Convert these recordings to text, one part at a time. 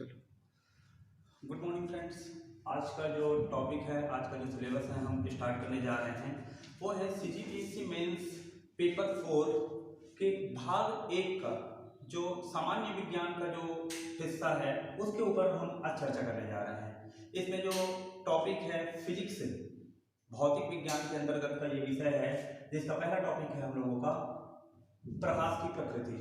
चलो। Good morning friends. आज का जो टॉपिक है, आज का जो सिलेबस है हम स्टार्ट करने जा रहे हैं वो है सीजीपीएससी मेंस पेपर 4 के भाग 1 का जो सामान्य विज्ञान का जो हिस्सा है उसके ऊपर हम आज चर्चा करने जा रहे हैं। इसमें जो टॉपिक है फिजिक्स, भौतिक विज्ञान के अंतर्गत का ये विषय है, जिसका पहला टॉपिक है हम लोगों का प्रकाश की प्रकृति।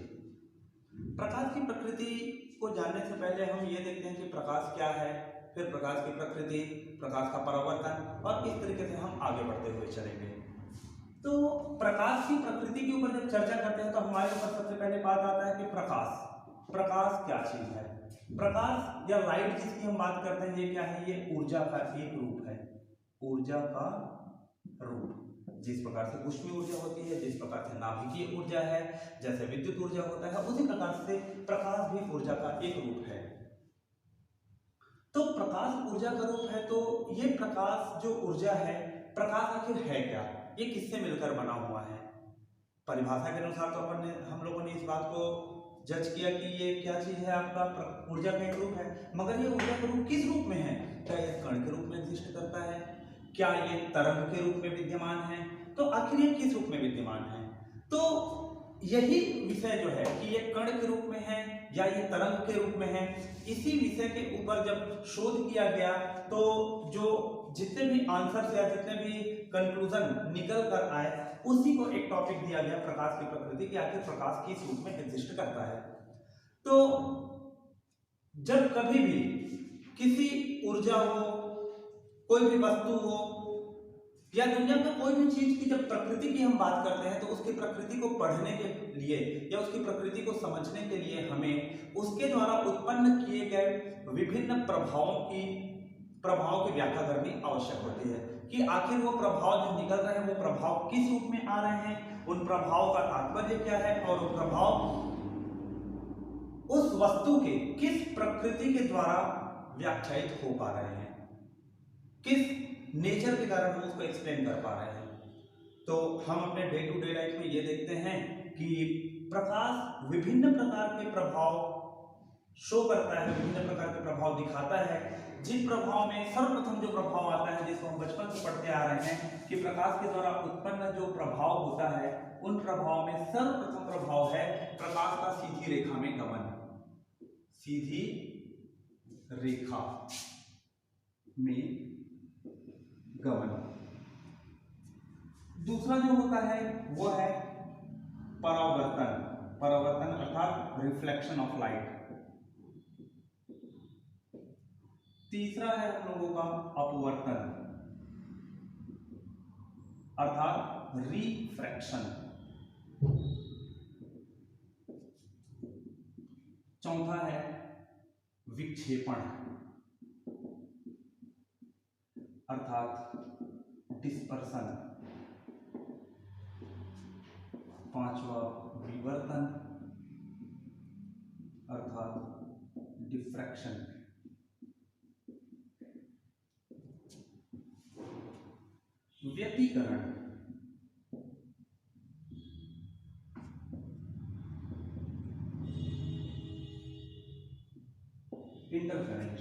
प्रकाश की प्रकृति को जानने से पहले हम ये देखते हैं कि प्रकाश क्या है, फिर प्रकाश की प्रकृति, प्रकाश का परावर्तन, और इस तरीके से हम आगे बढ़ते हुए चलेंगे। तो प्रकाश की प्रकृति के ऊपर जब चर्चा करते हैं तो हमारे ऊपर सबसे पहले बात आता है कि प्रकाश क्या चीज है। प्रकाश या लाइट जिसकी हम बात करते हैं, ये क्या है? ये ऊर्जा का एक रूप है, ऊर्जा का रूप। जिस प्रकार से ऊष्मीय ऊर्जा होती है, जिस प्रकार से नाभिकीय ऊर्जा है, जैसे विद्युत ऊर्जा होता है, उसी प्रकार से प्रकाश भी ऊर्जा का एक रूप है। तो प्रकाश ऊर्जा का रूप है, तो ये प्रकाश जो ऊर्जा है, प्रकाश आखिर है क्या? ये किससे मिलकर बना हुआ है? परिभाषा के अनुसार तो हम लोगों ने इस बात को जज किया कि ये क्या चीज है, आपका ऊर्जा का एक रूप है। मगर ये ऊर्जा का रूप किस रूप में है? क्या ये कण के रूप में एग्जिस्ट करता है? क्या ये तरंग के रूप में विद्यमान है? तो आखिर ये किस रूप में विद्यमान है? तो यही विषय जो है कि ये कण के रूप में है या ये तरंग के रूप में है, इसी विषय के ऊपर जब शोध किया गया तो जो जितने भी आंसर या जितने भी कंक्लूजन निकल कर आए, उसी को एक टॉपिक दिया गया, प्रकाश की प्रकृति, कि आखिर प्रकाश किस रूप में एग्जिस्ट करता है। तो जब कभी भी किसी ऊर्जा हो, कोई भी वस्तु हो या दुनिया में कोई भी चीज की जब प्रकृति की हम बात करते हैं, तो उसकी प्रकृति को पढ़ने के लिए या उसकी प्रकृति को समझने के लिए हमें उसके द्वारा उत्पन्न किए गए विभिन्न प्रभाव की व्याख्या करनी आवश्यक होती है कि आखिर वो प्रभाव जो निकल रहे हैं वो प्रभाव किस रूप में आ रहे हैं, उन प्रभाव का तात्पर्य क्या है, और वो प्रभाव उस वस्तु के किस प्रकृति के द्वारा व्याख्यायित हो पा रहे हैं, किस नेचर के कारण हम उसको एक्सप्लेन कर पा रहे हैं। तो हम अपने डे टू डे लाइफ में ये देखते हैं कि प्रकाश विभिन्न प्रकार के प्रभाव शो करता है, विभिन्न प्रकार के प्रभाव दिखाता है। जिन प्रभाव में सर्वप्रथम जो प्रभाव आता है, जिसको हम बचपन से पढ़ते आ रहे हैं कि प्रकाश के द्वारा उत्पन्न जो प्रभाव होता है, उन प्रभाव में सर्वप्रथम प्रभाव है प्रकाश का सीधी रेखा में गमन, सीधी रेखा में गमन। दूसरा जो होता है वो है परावर्तन अर्थात रिफ्लेक्शन ऑफ लाइट। तीसरा है हम लोगों का अपवर्तन अर्थात रिफ्रैक्शन। चौथा है विक्षेपण अर्थात डिस्पर्सन। पांचवा विवर्तन अर्थात डिफ्रैक्शन। व्यतिकरण इंटरफेरेंस।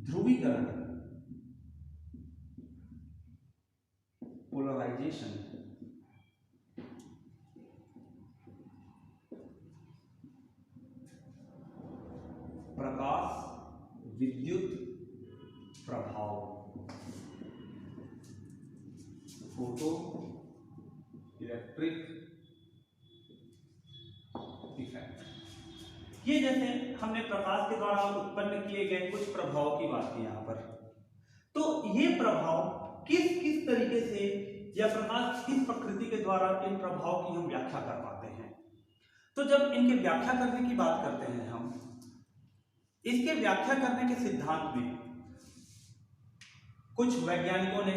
ध्रुवीकरण पोलराइजेशन। प्रकाश विद्युत प्रभाव फोटो इलेक्ट्रिक इफेक्ट। ये जैसे हमने प्रकाश के द्वारा उत्पन्न किए गए कुछ प्रभाव की बात की यहाँ पर। तो ये प्रभाव किस किस तरीके से या प्रकाश किस प्रकृति के द्वारा इन प्रभाव की हम व्याख्या कर पाते हैं। तो जब इनके व्याख्या करने की बात करते हैं हम, इसके व्याख्या करने के सिद्धांत में कुछ वैज्ञानिकों ने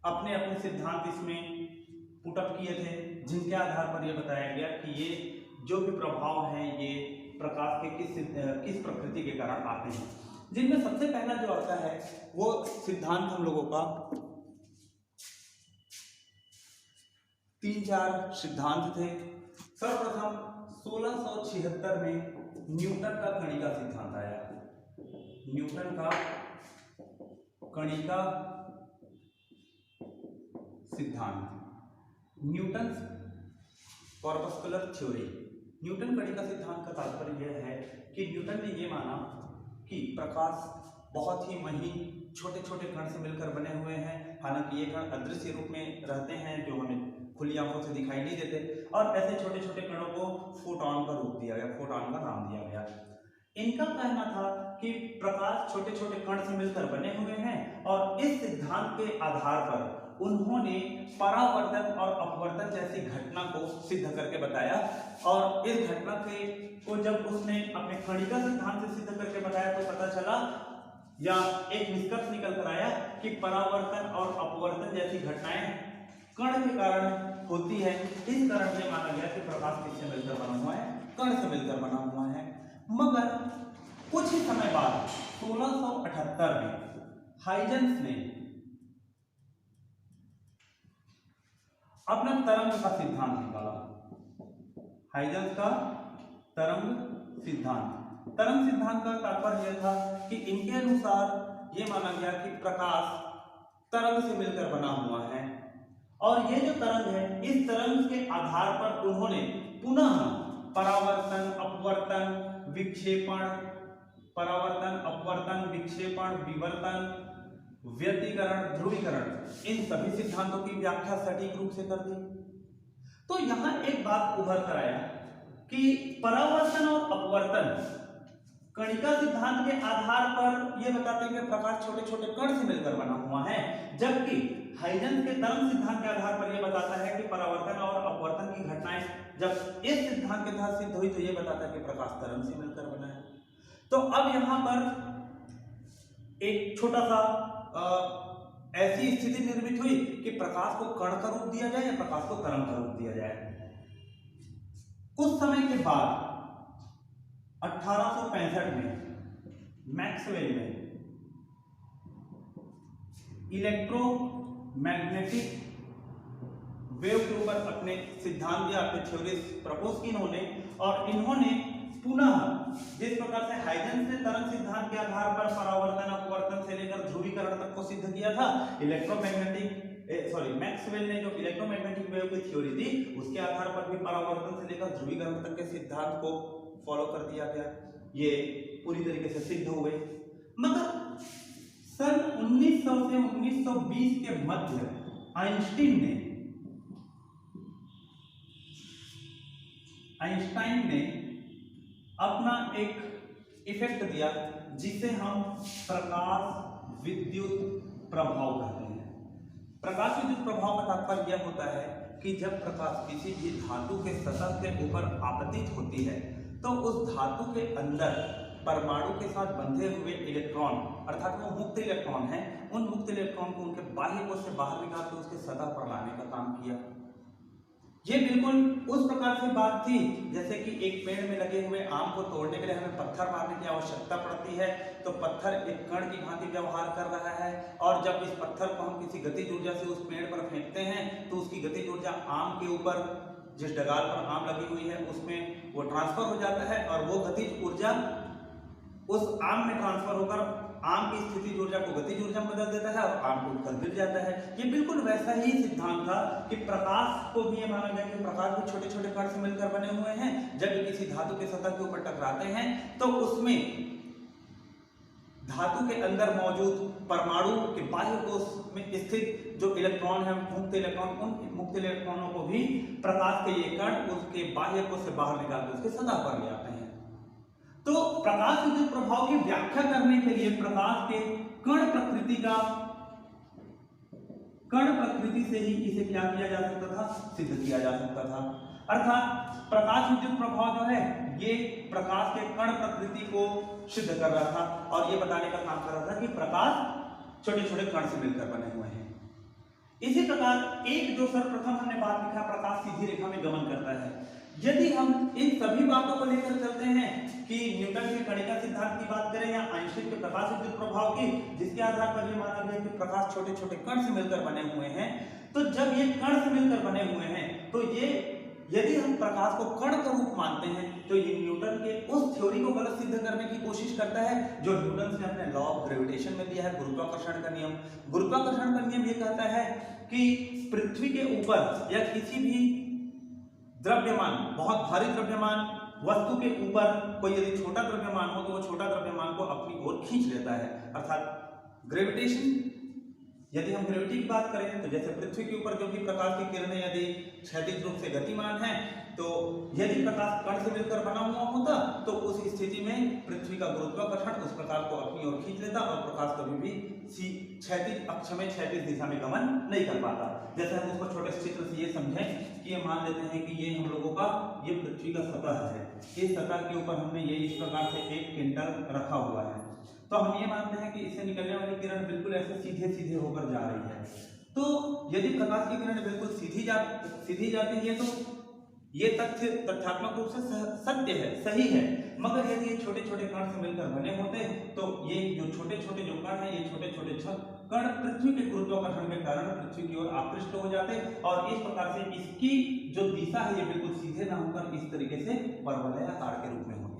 अपने अपने सिद्धांत इसमें पुटअप किए थे, जिनके आधार पर यह बताया गया कि ये जो भी प्रभाव हैं ये प्रकाश के किस प्रकृति के कारण आते हैं। जिनमें सबसे पहला जो आता है वो सिद्धांत हम लोगों का 3-4 सिद्धांत थे सर्वप्रथम 1676 में न्यूटन का कणिका सिद्धांत आया। न्यूटन का कणिका सिद्धांत, न्यूटन कॉर्पस्कुलर थ्योरी। न्यूटन कणिका सिद्धांत का तात्पर्य यह है कि न्यूटन ने यह माना कि प्रकाश बहुत ही महीन छोटे छोटे कण से मिलकर बने हुए हैं। हालांकि ये कण अदृश्य रूप में रहते हैं जो हमें खुली आंखों से दिखाई नहीं देते, और ऐसे छोटे छोटे कणों को फोटॉन का रूप दिया गया, फोटॉन का नाम दिया गया। इनका कहना था कि प्रकाश छोटे छोटे कण से मिलकर बने हुए हैं, और इस सिद्धांत के आधार पर उन्होंने परावर्तन और अपवर्तन जैसी घटना को सिद्ध करके बताया। और इस घटना को जब उसने अपने कणिका सिद्धांत से सिद्ध करके बताया तो पता चला या एक निष्कर्ष निकल कर आया कि परावर्तन और अपवर्तन जैसी घटनाएं कण के कारण होती है। इस कारण से माना गया कि प्रकाश किससे मिलकर बना हुआ है, कण से मिलकर बना हुआ है। मगर कुछ ही समय बाद 1678 में हाइजेंस ने अपना तरंग का सिद्धांत निकाला। हाइजेंस का तरंग सिद्धांत। तरंग सिद्धांत का तात्पर्य यह था कि इनके अनुसार यह माना गया कि प्रकाश तरंग से मिलकर बना हुआ है, और ये जो तरंग है इस तरंग के आधार पर उन्होंने पुनः परावर्तन, अपवर्तन, विक्षेपण, परावर्तन, अपवर्तन, विक्षेपण, विवर्तन, व्यतिकरण, ध्रुवीकरण, इन सभी सिद्धांतों की व्याख्या सटीक रूप से कर दी। तो यहां एक बात उभर कर आया कि परावर्तन और अपवर्तन कणिका सिद्धांत के आधार पर यह बताते हैं कि प्रकाश छोटे छोटे कण से मिलकर बना हुआ है, जबकि हाइजेंस के तरंग सिद्धांत के आधार पर यह बताता है कि परावर्तन और अपवर्तन की घटनाएं जब इस सिद्धांत के तहत सिद्ध हुई तो यह बताता है कि प्रकाश तरंग से मिलकर बना है। तो अब यहां पर एक छोटा सा ऐसी स्थिति निर्मित हुई कि प्रकाश को कण का रूप दिया जाए या प्रकाश को तरंग का रूप दिया जाए। कुछ समय के बाद 1865 में मैक्सवेल ने इलेक्ट्रोमैग्नेटिक वेव के ऊपर अपने सिद्धांत या अपने थ्योरीज प्रपोज की और इन्होंने पुनः जिस प्रकार से हाइजेंस ने तरंग सिद्धांत के आधार पर परावर्तन, अपवर्तन से लेकर ध्रुवीकरण तक को सिद्ध किया था, मैक्सवेल ने जो इलेक्ट्रोमैग्नेटिक वेव की थ्योरी थी उसके आधार पर भी परावर्तन से लेकर ध्रुवीकरण तक के सिद्धांत को फॉलो कर दिया गया। ये पूरी तरीके से सिद्ध हुए। मगर सन 1900 से 1920 के मध्य आइंस्टाइन ने अपना एक इफेक्ट दिया जिसे हम प्रकाश विद्युत प्रभाव कहते हैं। प्रकाश विद्युत प्रभाव का तात्पर्य यह होता है कि जब प्रकाश किसी भी धातु के सतह के ऊपर आपतित होती है तो उस धातु के अंदर परमाणु के साथ बंधे हुए इलेक्ट्रॉन, अर्थात वो मुक्त इलेक्ट्रॉन हैं, उन मुक्त इलेक्ट्रॉन को उनके बाह्य कोश से बाहर निकाल के उसके सतह पर लाने का काम किया। ये बिल्कुल उस प्रकार से बात थी जैसे कि एक पेड़ में लगे हुए आम को तोड़ने के लिए हमें पत्थर मारने की आवश्यकता पड़ती है, तो पत्थर एक कण की भांति व्यवहार कर रहा है, और जब इस पत्थर को हम किसी गतिज ऊर्जा से उस पेड़ पर फेंकते हैं तो उसकी गतिज ऊर्जा आम के ऊपर, जिस डगाल पर आम लगी हुई है उसमें वो ट्रांसफर हो जाता है, और वो गतिज ऊर्जा उस आम में ट्रांसफर होकर आम की स्थितिज ऊर्जा को गतिज ऊर्जा में बदल देता है और आम को उठकर गिर जाता है। ये बिल्कुल वैसा ही सिद्धांत था कि प्रकाश को भी ये माना गया कि प्रकाश भी छोटे छोटे कण से मिलकर बने हुए हैं। जब किसी धातु के सतह के ऊपर टकराते हैं तो उसमें धातु के अंदर मौजूद परमाणु के बाह्य कोश में स्थित जो इलेक्ट्रॉन है, मुक्त इलेक्ट्रॉन, उन मुक्त इलेक्ट्रॉनों को भी प्रकाश के ये कण उसके बाह्य कोश से बाहर निकाल के उसके सतह पर ले आते हैं। तो प्रकाश विद्युत प्रभाव की व्याख्या करने के लिए प्रकाश के कण प्रकृति से ही इसे क्या किया जा सकता था, सिद्ध किया जा सकता था। अर्थात प्रकाश विद्युत प्रभाव जो है ये प्रकाश के कण प्रकृति को सिद्ध कर रहा था और ये बताने का काम कर रहा था कि प्रकाश छोटे छोटे कण से मिलकर बने हुए हैं। इसी प्रकार एक जो सर्वप्रथम हमने बात लिखा, प्रकाश सीधी रेखा में गमन करता है। यदि हम इन सभी बातों को लेकर चलते हैं कि न्यूटन के कणिका सिद्धांत की बात करें या आइंस्टाइन के प्रकाश विद्युत प्रभाव की, जिसके आधार पर यह माना गया कि प्रकाश छोटे छोटे कण से मिलकर बने हुए हैं, तो जब ये कण से मिलकर बने हुए हैं तो ये यदि हम प्रकाश को कण का रूप मानते हैं तो ये न्यूटन के उस थ्योरी को गलत सिद्ध करने की कोशिश करता है जो न्यूटन ने अपने लॉ ऑफ ग्रेविटेशन में दिया है, गुरुत्वाकर्षण का नियम। गुरुत्वाकर्षण का नियम ये कहता है कि पृथ्वी के ऊपर या किसी भी द्रव्यमान, बहुत भारी द्रव्यमान वस्तु के ऊपर कोई यदि छोटा द्रव्यमान हो तो वो छोटा द्रव्यमान को अपनी ओर खींच लेता है, अर्थात ग्रेविटेशन। यदि हम ग्रेविटी की बात करें तो जैसे पृथ्वी के ऊपर जो भी प्रकाश की किरणें यदि क्षैतिज रूप से गतिमान हैं, तो यदि प्रकाश कण से मिलकर बना हुआ होता तो उस स्थिति में पृथ्वी का गुरुत्वाकर्षण उस प्रकाश को अपनी ओर खींच लेता और प्रकाश कभी भी क्षैतिज अक्ष में क्षैतिज दिशा में गमन नहीं कर पाता। जैसे हम उसको छोटे चित्र से ये समझें कि ये मान लेते हैं कि ये हम लोगों का ये पृथ्वी का सतह है, इस सतह के ऊपर हमने ये इस प्रकार से एक क्विंटल रखा हुआ है, तो हम ये मानते हैं कि इससे निकलने वाली किरण बिल्कुल ऐसे सीधे सीधे होकर जा रही है। तो यदि प्रकाश की किरण बिल्कुल सीधी जाती है तो ये तथ्य तथ्यात्मक रूप से सत्य है, सही है। मगर यदि ये छोटे छोटे कण से मिलकर बने होते तो ये जो छोटे छोटे जो कण हैं, ये छोटे छोटे कण पृथ्वी के गुरुत्वाकर्षण के कारण पृथ्वी की ओर आकृष्ट हो जाते और इस प्रकार से इसकी जो दिशा है ये बिल्कुल सीधे ना होकर इस तरीके से परवलयाकार के रूप में होती।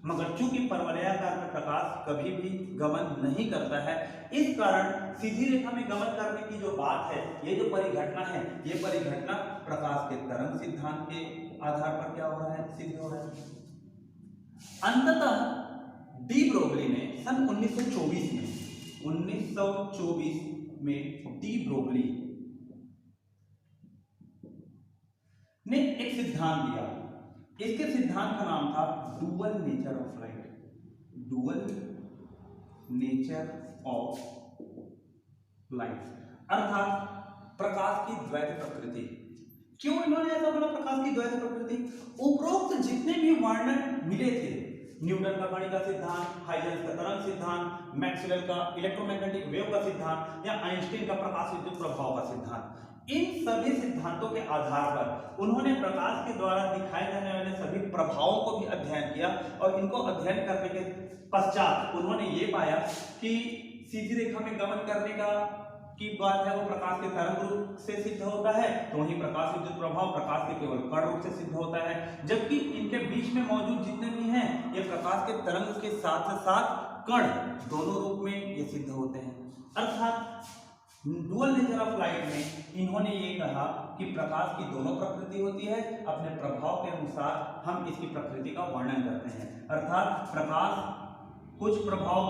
मगर चूंकि परवलयाकार में प्रकाश कभी भी गमन नहीं करता है, इस कारण सीधी रेखा में गमन करने की जो बात है, ये जो परिघटना है, ये परिघटना प्रकाश के तरंग सिद्धांत के आधार पर क्या हो रहा है, सिद्ध हो रहा है। अंततः डी ब्रोगली ने सन 1924 में डी ब्रोगली ने एक सिद्धांत दिया। इसके सिद्धांत का नाम था dual nature of light. Dual nature of light अर्थात प्रकाश की द्वैत प्रकृति। क्यों इन्होंने ऐसा बोला प्रकाश की द्वैत प्रकृति? उपरोक्त जितने भी वर्णन मिले थे, न्यूटन का गणित का सिद्धांत, हाइजेंस का तरंग सिद्धांत, मैक्सवेल का इलेक्ट्रोमैग्नेटिक वेव का सिद्धांत या आइंस्टीन का प्रकाश विद्युत प्रभाव का सिद्धांत, इन सभी सिद्धांतों के आधार पर उन्होंने प्रकाश के द्वारा दिखाए जाने वाले सभी प्रभावों को भी अध्ययन किया और इनको अध्ययन करने के पश्चात उन्होंने ये पाया कि सीधी रेखा में गमन करने का की बात है वो प्रकाश के तरंग रूप से सिद्ध होता है, तो वहीं प्रकाश विद्युत प्रभाव प्रकाश के केवल कण रूप से सिद्ध होता है, जबकि इनके बीच में मौजूद जितने भी हैं ये प्रकाश के तरंग के साथ साथ कण दोनों रूप में ये सिद्ध होते हैं। अर्थात डुअल नेचर ऑफ लाइट में इन्होंने ये कहा कि प्रकाश की दोनों प्रकृति होती है, अपने प्रभाव के अनुसार हम इसकी प्रकृति का वर्णन करते हैं। अर्थात प्रकाश कुछ प्रभाव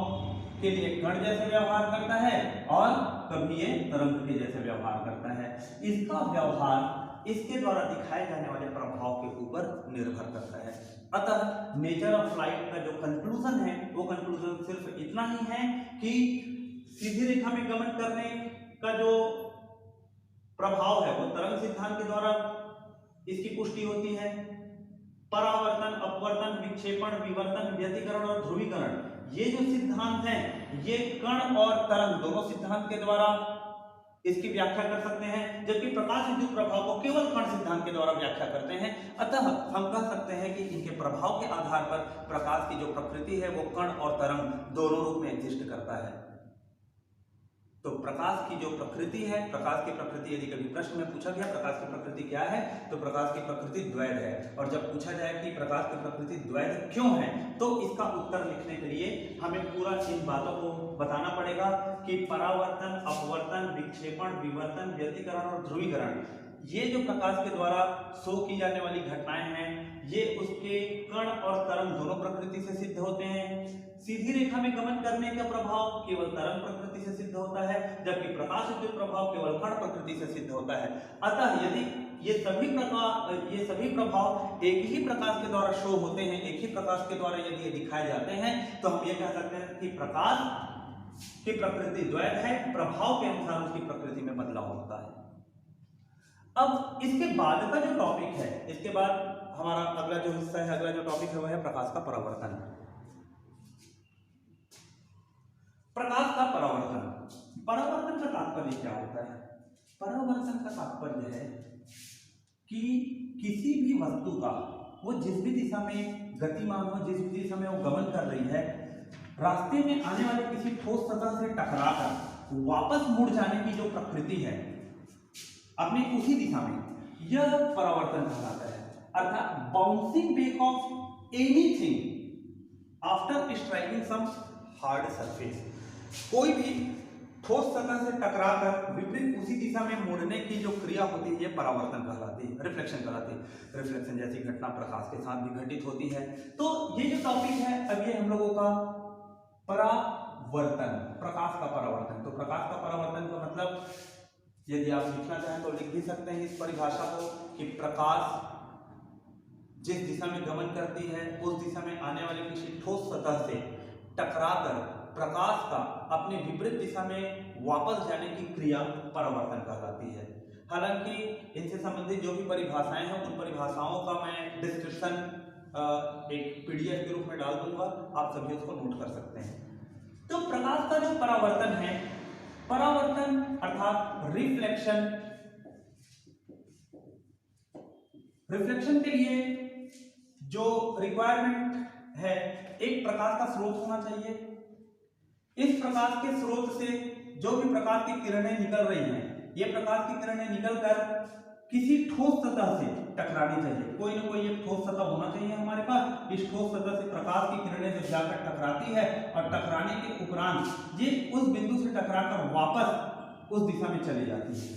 के लिए कण जैसे व्यवहार करता है और कभी ये तरंग के जैसे व्यवहार करता है। इसका व्यवहार इसके द्वारा दिखाए जाने वाले प्रभाव के ऊपर निर्भर करता है। अतः नेचर ऑफ लाइट का जो कंक्लूजन है वो कंक्लूजन सिर्फ इतना ही है कि सीधी रेखा में गमन करने का जो प्रभाव है वो तरंग सिद्धांत के द्वारा इसकी पुष्टि होती है। परावर्तन, अपवर्तन, विक्षेपण, विवर्तन, व्यतिकरण और ध्रुवीकरण, ये जो सिद्धांत हैं ये कण और तरंग दोनों सिद्धांत के द्वारा इसकी व्याख्या कर सकते हैं, जबकि प्रकाश विद्युत प्रभाव को केवल कण सिद्धांत के द्वारा व्याख्या करते हैं। अतः हम कह सकते हैं कि इनके प्रभाव के आधार पर प्रकाश की जो प्रकृति है वो कण और तरंग दोनों रूप में एक्जिस्ट करता है। तो प्रकाश की जो प्रकृति है, प्रकाश की प्रकृति यदि कभी प्रश्न में पूछा गया प्रकाश की प्रकृति क्या है, तो प्रकाश की प्रकृति द्वैत है। और जब पूछा जाए कि प्रकाश की प्रकृति द्वैत क्यों है, तो इसका उत्तर लिखने के लिए हमें पूरा इन बातों को बताना पड़ेगा कि परावर्तन, अपवर्तन, विक्षेपण, विवर्तन, व्यतिकरण और ध्रुवीकरण, ये जो प्रकाश के द्वारा शो की जाने वाली घटनाएं हैं ये उसके कण और तरंग दोनों प्रकृति से सिद्ध होते हैं। सीधी रेखा में गमन करने का प्रभाव केवल तरंग प्रकृति से सिद्ध होता है, जबकि प्रकाश विद्युत प्रभाव केवल कण प्रकृति से सिद्ध होता है। अतः यदि ये सभी प्रभाव एक ही प्रकाश के द्वारा शो होते हैं, एक ही प्रकाश के द्वारा यदि ये दिखाए जाते हैं, तो हम ये कह सकते हैं कि प्रकाश की प्रकृति द्वैत है, प्रभाव के अनुसार उसकी प्रकृति में बदलाव होता है। अब इसके बाद का जो टॉपिक है, इसके बाद हमारा अगला जो हिस्सा है, अगला जो टॉपिक है वह है प्रकाश का परावर्तन। प्रकाश का परावर्तन, परावर्तन का तात्पर्य क्या होता है? परावर्तन का तात्पर्य है कि किसी भी वस्तु का वो जिस भी दिशा में गतिमान हो, जिस भी दिशा में वो गमन कर रही है, रास्ते में आने वाले किसी ठोस सतह से टकराकर वापस मुड़ जाने की जो प्रकृति है अपनी उसी दिशा में, यह परावर्तन कहलाता है। अर्थात bouncing back of anything after striking some hard surface. कोई भी ठोस सतह से टकराकर विपरीत उसी दिशा में मुड़ने की जो क्रिया होती है ये परावर्तन कहलाती है, रिफ्लेक्शन कहलाती है। रिफ्लेक्शन जैसी घटना प्रकाश के साथ भी घटित होती है। तो ये जो टॉपिक है अब ये हम लोगों का परावर्तन, प्रकाश का परावर्तन। तो प्रकाश का परावर्तन का मतलब यदि आप लिखना चाहें तो लिख भी सकते हैं इस परिभाषा को कि प्रकाश जिस दिशा में गमन करती है उस दिशा में आने वाले किसी ठोस सतह से टकराकर प्रकाश का अपने विपरीत दिशा में वापस जाने की क्रिया परावर्तन कहलाती है। हालांकि इनसे संबंधित जो भी परिभाषाएं हैं उन परिभाषाओं का मैं डिस्क्रिप्शन एक पीडीएफ के रूप में डाल दूंगा, आप सभी उसको नोट कर सकते हैं। तो प्रकाश का जो परावर्तन है, परावर्तन अर्थात रिफ्लेक्शन, रिफ्लेक्शन के लिए जो रिक्वायरमेंट है, एक प्रकाश का स्रोत होना चाहिए। इस प्रकाश के स्रोत से जो भी प्रकाश की किरणें निकल रही हैं, ये प्रकाश की किरणें निकलकर किसी ठोस सतह से टकरानी चाहिए। कोई ना कोई एक ठोस सतह होना चाहिए हमारे पास। इस ठोस सतह से प्रकाश की किरणें जब जाकर टकराती है और टकराने के उपरांत ये उस बिंदु से टकराकर वापस उस दिशा में चली जाती है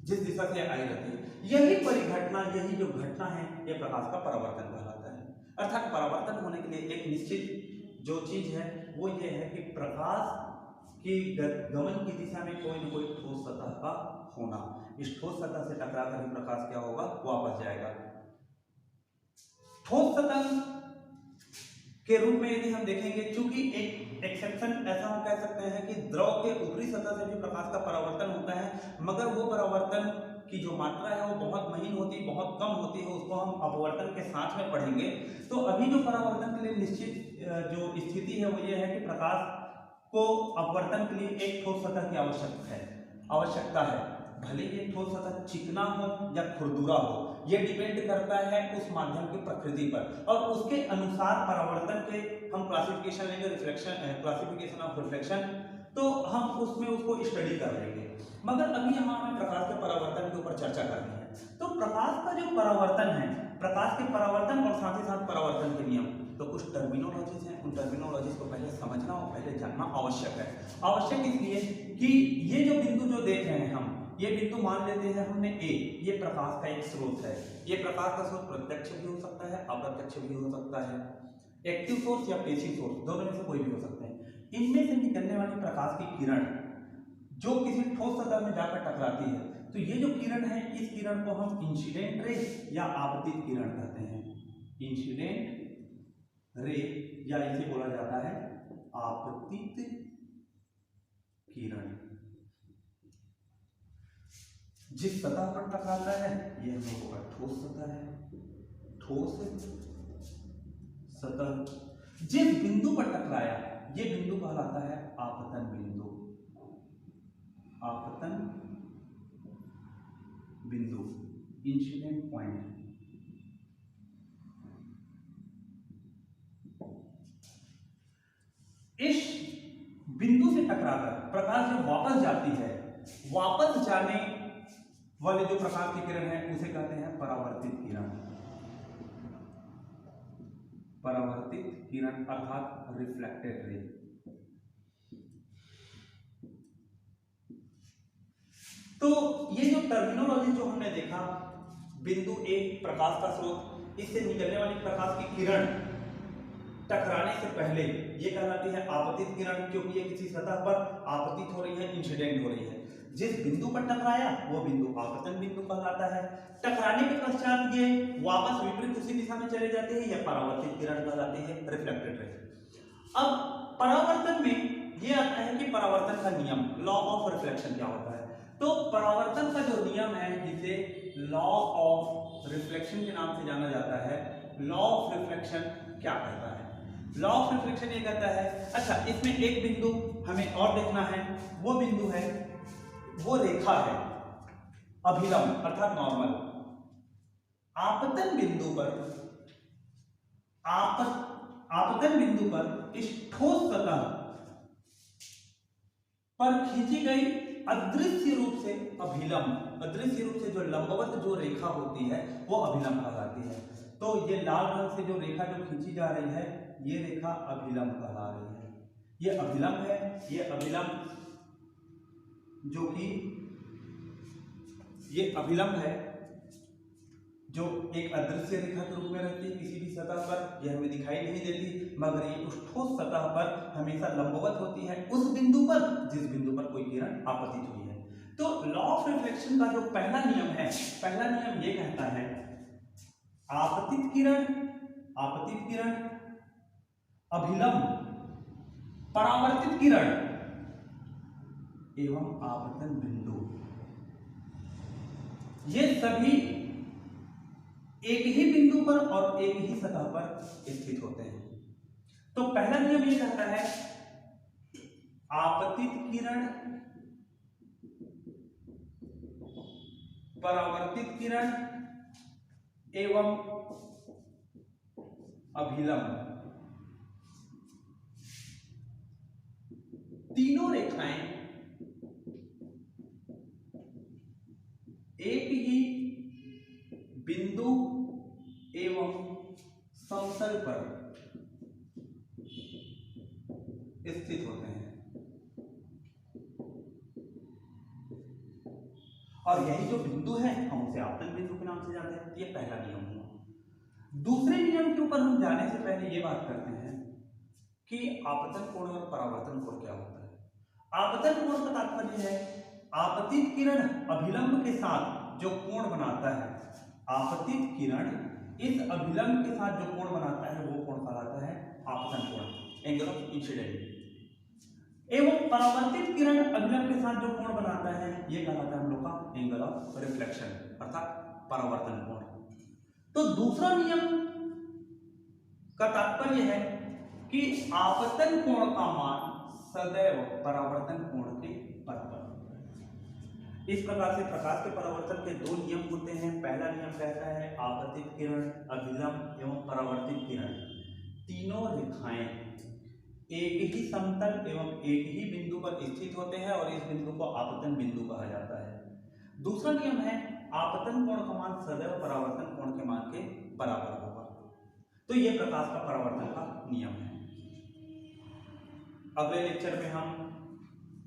जिस दिशा से आई रहती है। यही परिघटना, यही जो घटना है, ये प्रकाश का परावर्तन कहलाता है। अर्थात परावर्तन होने के लिए एक निश्चित जो चीज है वो ये है कि प्रकाश की गमन की दिशा में कोई न कोई ठोस सतह का होना। इस ठोस सतह से टकराकर ही प्रकाश क्या होगा, वापस जाएगा। ठोस सतह के रूप में यदि हम देखेंगे, चूंकि एक एक्सेप्शन ऐसा हम कह सकते हैं कि द्रव के ऊपरी सतह से भी प्रकाश का परावर्तन होता है, मगर वो परावर्तन की जो मात्रा है वो बहुत महीन होती है, बहुत कम होती है। उसको हम अपवर्तन के साथ में पढ़ेंगे। तो अभी जो परावर्तन के लिए निश्चित जो स्थिति है वो ये है कि प्रकाश को अपवर्तन के लिए एक ठोस सतह की आवश्यकता है। भले ये ठोस सतह चिकना हो या खुरदुरा हो, ये डिपेंड करता है उस माध्यम की प्रकृति पर, और उसके अनुसार परावर्तन के हम क्लासिफिकेशन लेंगे, रिफ्लेक्शन, क्लासिफिकेशन ऑफ रिफ्लेक्शन, तो हम उसमें उसको स्टडी कर लेंगे। मगर अभी यहाँ हमें प्रकाश के परावर्तन के ऊपर चर्चा करनी है। तो प्रकाश का जो परावर्तन है, प्रकाश के परावर्तन और साथ ही साथ परावर्तन के नियम, तो कुछ टर्मिनोलॉजीज हैं, उन टर्मिनोलॉजीज को पहले समझना और पहले जानना आवश्यक है। आवश्यक इसलिए कि ये जो बिंदु जो देख रहे हैं हम, ये बिंदु मान लेते हैं हमने ए, ये प्रकाश का एक स्रोत है। ये प्रकाश का स्रोत प्रत्यक्ष भी हो सकता है, अप्रत्यक्ष भी हो सकता है, एक्टिव सोर्स या पैसिव सोर्स, दोनों में से कोई भी हो सकते हैं। इनमें से निकलने वाली प्रकाश की किरण जो किसी ठोस सतह में जाकर टकराती है, तो ये जो किरण है, इस किरण को हम इंसिडेंट रे या आपतित किरण कहते हैं। इंसिडेंट रे या इसे बोला जाता है आपतित किरण। जिस सतह पर टकराता है ये हम लोगों का ठोस सतह है, ठोस सतह। जिस बिंदु पर टकराया ये बिंदु कहलाता है आपतन बिंदु। आपतन बिंदु, इंसिडेंट पॉइंट। इस बिंदु से टकराकर प्रकाश जब वापस जाती है, वापस जाने वाले जो प्रकाश की किरण है उसे कहते हैं परावर्तित किरण। परावर्तित किरण अर्थात रिफ्लेक्टेड रे। तो ये जो टर्मिनोलॉजी जो हमने देखा, बिंदु ए प्रकाश का स्रोत, इससे निकलने वाली प्रकाश की किरण टकराने से पहले ये कहलाती है आपतित किरण, क्योंकि ये किसी सतह पर आपतित हो रही है, इंसिडेंट हो रही है। जिस बिंदु पर टकराया वो बिंदु आपतन बिंदु कहलाता है। टकराने के पश्चात ये वापस विपरीत उसी दिशा में चले जाते हैं, यह परावर्तित किरण कहलाती है, रिफ्लेक्टेड रे। अब परावर्तन में ये आता है कि परावर्तन का नियम, लॉ ऑफ रिफ्लेक्शन क्या होता है। तो परावर्तन का जो नियम है जिसे लॉ ऑफ रिफ्लेक्शन के नाम से जाना जाता है, लॉ ऑफ रिफ्लेक्शन क्या कहता है। लॉ ऑफ रिफ्लेक्शन ये कहता है, अच्छा इसमें एक बिंदु हमें और देखना है, वो बिंदु है, वो रेखा है अभिलंब अर्थात नॉर्मल। आपतन बिंदु पर इस ठोस सतह पर खींची गई अदृश्य रूप से जो लंबवत जो रेखा होती है वो अभिलंब कहलाती है। तो ये लाल रंग से जो रेखा जो खींची जा रही है ये रेखा अभिलंब कहला रही है। ये अभिलंब है, ये अभिलंब जो कि ये अभिलंब है जो एक अदृश्य रेखा के रूप में रहती है किसी भी सतह पर, यह हमें दिखाई नहीं देती, मगर ये उस ठोस सतह पर हमेशा लंबवत होती है उस बिंदु पर जिस बिंदु पर कोई किरण आपतित हुई है। तो लॉ ऑफ रिफ्लेक्शन का जो पहला नियम है, पहला नियम ये कहता है आपतित किरण अभिलंब परावर्तित किरण एवं आपतन बिंदु, ये सभी एक ही बिंदु पर और एक ही सतह पर स्थित होते हैं। तो पहला नियम ये कहता है आपतित किरण परावर्तित किरण एवं अभिलंब तीनों रेखाएं एक ही बिंदु एवं समतल पर स्थित होते हैं और यही जो बिंदु है हम उसे आपतन बिंदु के नाम से जानते हैं। ये पहला नियम हुआ। दूसरे नियम के ऊपर हम जाने से पहले ये बात करते हैं कि आपतन कोण और परावर्तन कोण क्या होता है। आपतन कोण का तात्पर्य है आपतित किरण अभिलंब के साथ जो कोण बनाता है, आपतित किरण इस अभिलंब के साथ जो कोण बनाता है वो कोण कहलाता है आपतन कोण, एंगल ऑफ इंसिडेंट। एवं परावर्तित किरण अभिलंब के साथ जो कोण बनाता है ये कहलाता है हम लोग का एंगल ऑफ रिफ्लेक्शन अर्थात परावर्तन कोण। तो दूसरा नियम का तात्पर्य है कि आपतन कोण का मान सदैव परावर्तन कोण के बराबर। इस प्रकार से प्रकाश के परावर्तन के दो नियम होते हैं। पहला नियम कहता है आपतित किरण अभिलंब एवं परावर्तित किरण तीनों रेखाएं एक ही समतल एवं एक ही बिंदु पर स्थित होते हैं और इस बिंदु को आपतन बिंदु कहा जाता है। दूसरा नियम है आपतन कोण का मान सदैव परावर्तन कोण के मान के बराबर होगा। तो यह प्रकाश का परावर्तन का नियम है। अगले लेक्चर में हम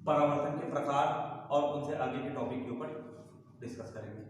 परावर्तन के प्रकार और उनसे आगे के टॉपिक के ऊपर डिस्कस करेंगे।